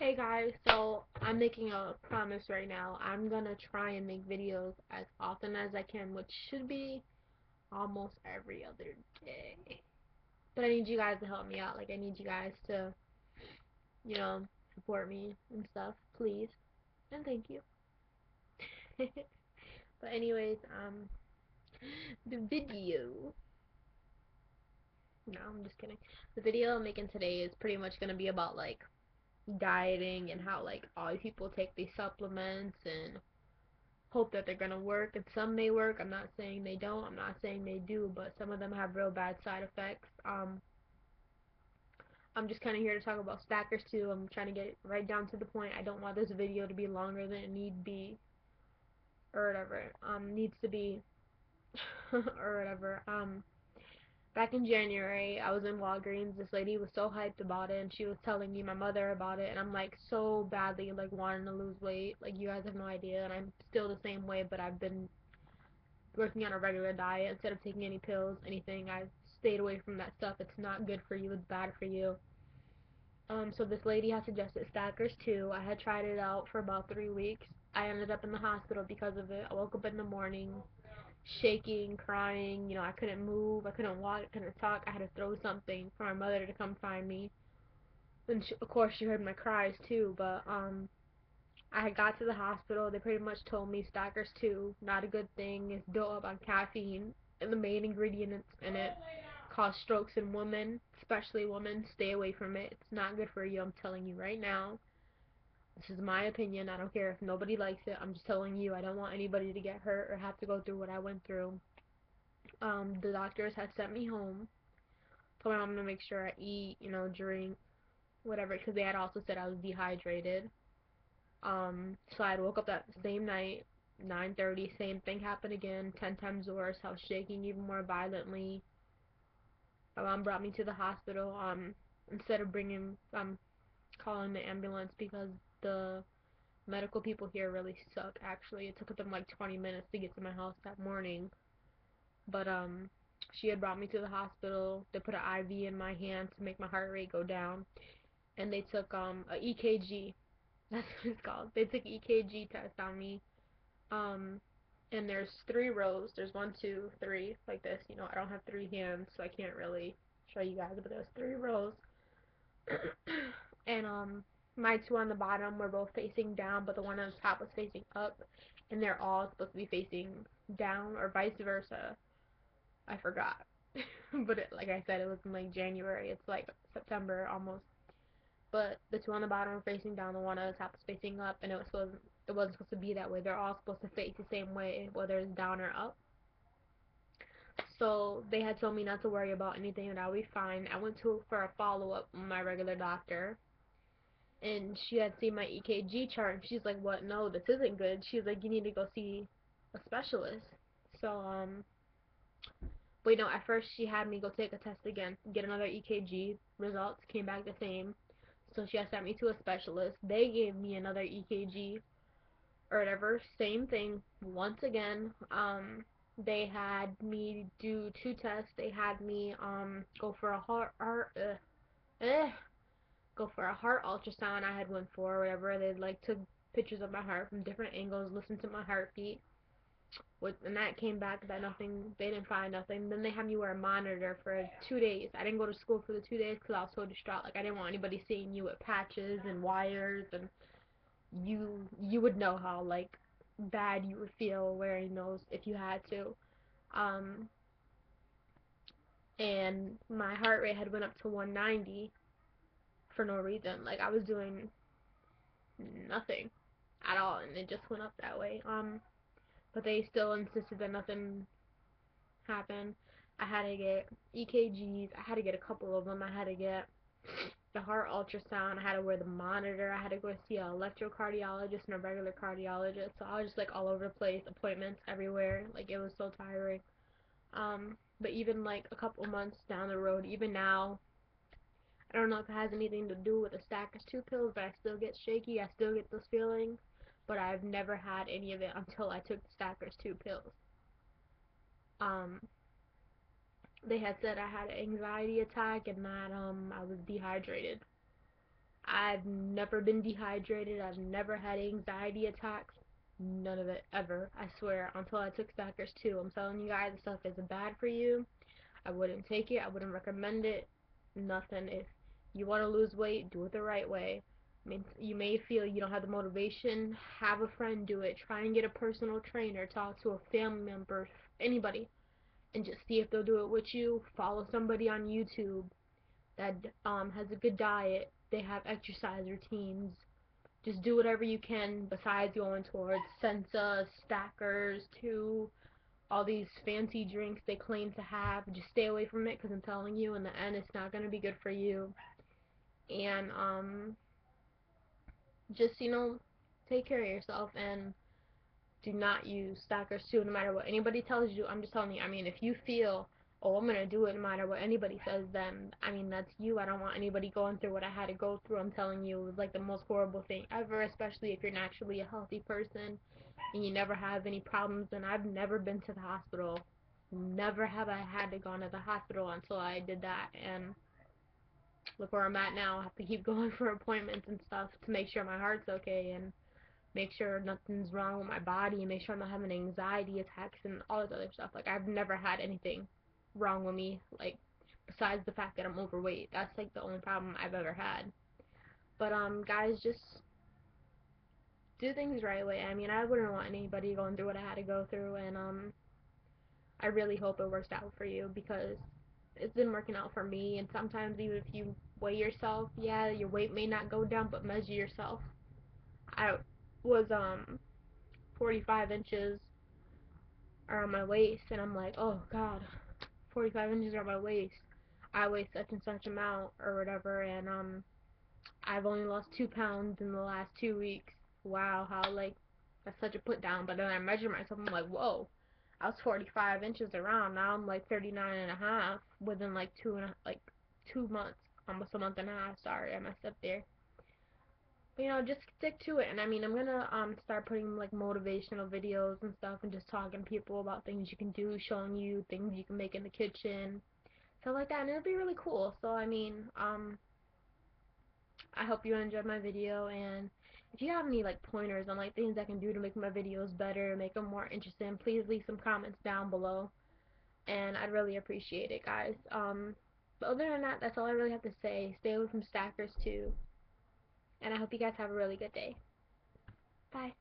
Hey guys, so I'm making a promise right now. I'm gonna try and make videos as often as I can, which should be almost every other day. But I need you guys to help me out. Like, I need you guys to, you know, support me and stuff, please. And thank you. But anyways, the video. No, I'm just kidding. The video I'm making today is pretty much gonna be about like dieting and how like all these people take these supplements and hope that they're gonna work, and some may work. I'm not saying they don't. I'm not saying they do, but some of them have real bad side effects. I'm just kind of here to talk about stackers too. I'm trying to get it right down to the point. I don't want this video to be longer than it need be, or whatever. Needs to be, or whatever. Back in January, I was in Walgreens. This lady was so hyped about it, and she was telling me, my mother, about it, and I'm like so badly like wanting to lose weight. Like, you guys have no idea, and I'm still the same way, but I've been working on a regular diet instead of taking any pills, anything. I've stayed away from that stuff. It's not good for you. It's bad for you. So this lady had suggested Stackers too. I had tried it out for about 3 weeks. I ended up in the hospital because of it. I woke up in the morning shaking, crying. I couldn't move. I couldn't walk. I couldn't talk. I had to throw something for my mother to come find me. And of course, she heard my cries too. But I got to the hospital. They pretty much told me Stackers 2, not a good thing. It's built up on caffeine, and the main ingredients in it cause strokes in women, especially women. Stay away from it. It's not good for you. I'm telling you right now. This is my opinion. I don't care if nobody likes it. I'm just telling you. I don't want anybody to get hurt or have to go through what I went through. The doctors had sent me home. Told my mom to make sure I eat, drink, whatever, because they had also said I was dehydrated. So I woke up that same night, 9:30, same thing happened again, 10 times worse. I was shaking even more violently. My mom brought me to the hospital. Instead of calling the ambulance because the medical people here really suck. Actually, it took them like 20 minutes to get to my house that morning. But she had brought me to the hospital. They put an IV in my hand to make my heart rate go down, and they took a EKG. That's what it's called. They took EKG test on me. Um, and there's 3 rows. There's 1, 2, 3, like this. I don't have 3 hands, so I can't really show you guys, but there's 3 rows. And my 2 on the bottom were both facing down, but the one on the top was facing up, and they're all supposed to be facing down, or vice versa. I forgot. But like I said, it was in like January. It's like September almost. But the 2 on the bottom were facing down, the one on the top was facing up, and it wasn't supposed to be that way. They're all supposed to face the same way, whether it's down or up. So they had told me not to worry about anything, and I'll be fine. I went for a follow up with my regular doctor, and she had seen my EKG chart, and she's like, "What? No, this isn't good." She's like, "You need to go see a specialist." So but at first she had me go take a test again, get another EKG. Results came back the same. So she had sent me to a specialist. They gave me another EKG or whatever. Same thing once again. They had me do 2 tests. They had me go for a go for a heart ultrasound. I had went for whatever. They like took pictures of my heart from different angles, listened to my heartbeat. And that came back that nothing, they didn't find nothing. Then they had me wear a monitor for 2 days. I didn't go to school for the 2 days because I was so distraught. Like, I didn't want anybody seeing you with patches and wires, and you would know how like bad you would feel wearing those if you had to. Um, and my heart rate had went up to 190 for no reason. Like, I was doing nothing at all, and it just went up that way. But they still insisted that nothing happened. I had to get EKGs. I had to get a couple of them. I had to get the heart ultrasound. I had to wear the monitor. I had to go see an electrocardiologist and a regular cardiologist. So I was just like all over the place, appointments everywhere. Like, it was so tiring. But even like a couple months down the road, even now, I don't know if it has anything to do with the Stackers 2 pills, but I still get shaky. I still get those feelings. But I've never had any of it until I took the Stackers 2 pills. Um, they had said I had an anxiety attack and that I was dehydrated. I've never been dehydrated. I've never had anxiety attacks. None of it ever. I swear. Until I took Stackers 2. I'm telling you guys, this stuff is bad for you. I wouldn't take it. I wouldn't recommend it. Nothing. If you want to lose weight, do it the right way. I mean, you may feel you don't have the motivation. Have a friend do it. Try and get a personal trainer. Talk to a family member, anybody, and just see if they'll do it with you. Follow somebody on YouTube that has a good diet. They have exercise routines. Just do whatever you can besides going towards Sensa, Stackers, to all these fancy drinks they claim to have. Just stay away from it, because I'm telling you, in the end, it's not going to be good for you. And just, take care of yourself, and do not use Stackers 2 no matter what anybody tells you. I'm just telling you, I mean, if you feel, oh, I'm going to do it no matter what anybody says, then, I mean, that's you. I don't want anybody going through what I had to go through. I'm telling you, it was like the most horrible thing ever, especially if you're naturally a healthy person and you never have any problems. And I've never been to the hospital. Never have I had to go to the hospital until I did that. And look where I'm at now. I have to keep going for appointments and stuff to make sure my heart's okay, and make sure nothing's wrong with my body, and make sure I'm not having anxiety attacks and all this other stuff. Like, I've never had anything wrong with me, like, besides the fact that I'm overweight. That's like the only problem I've ever had. But guys, just do things the right way. I mean, I wouldn't want anybody going through what I had to go through, and I really hope it works out for you, because it's been working out for me. And sometimes even if you weigh yourself, yeah, your weight may not go down, but measure yourself. I was 45 inches are on my waist, and I'm like, oh god, 45 inches are on my waist. I weigh such and such amount or whatever, and I've only lost 2 pounds in the last 2 weeks. Wow, how, like, that's such a put down. But then I measure myself, I'm like, whoa, I was 45 inches around. Now I'm like 39 and a half within like 2 months, almost a month and a half. Sorry, I messed up there. But, just stick to it. And I mean, I'm gonna start putting like motivational videos and stuff, and just talking to people about things you can do, showing you things you can make in the kitchen, stuff like that, and it'll be really cool. So I mean, I hope you enjoyed my video, and if you have any like pointers on like things I can do to make my videos better, make them more interesting, please leave some comments down below, and I'd really appreciate it, guys. But other than that, that's all I really have to say. Stay away from Stackers 2, and I hope you guys have a really good day. Bye.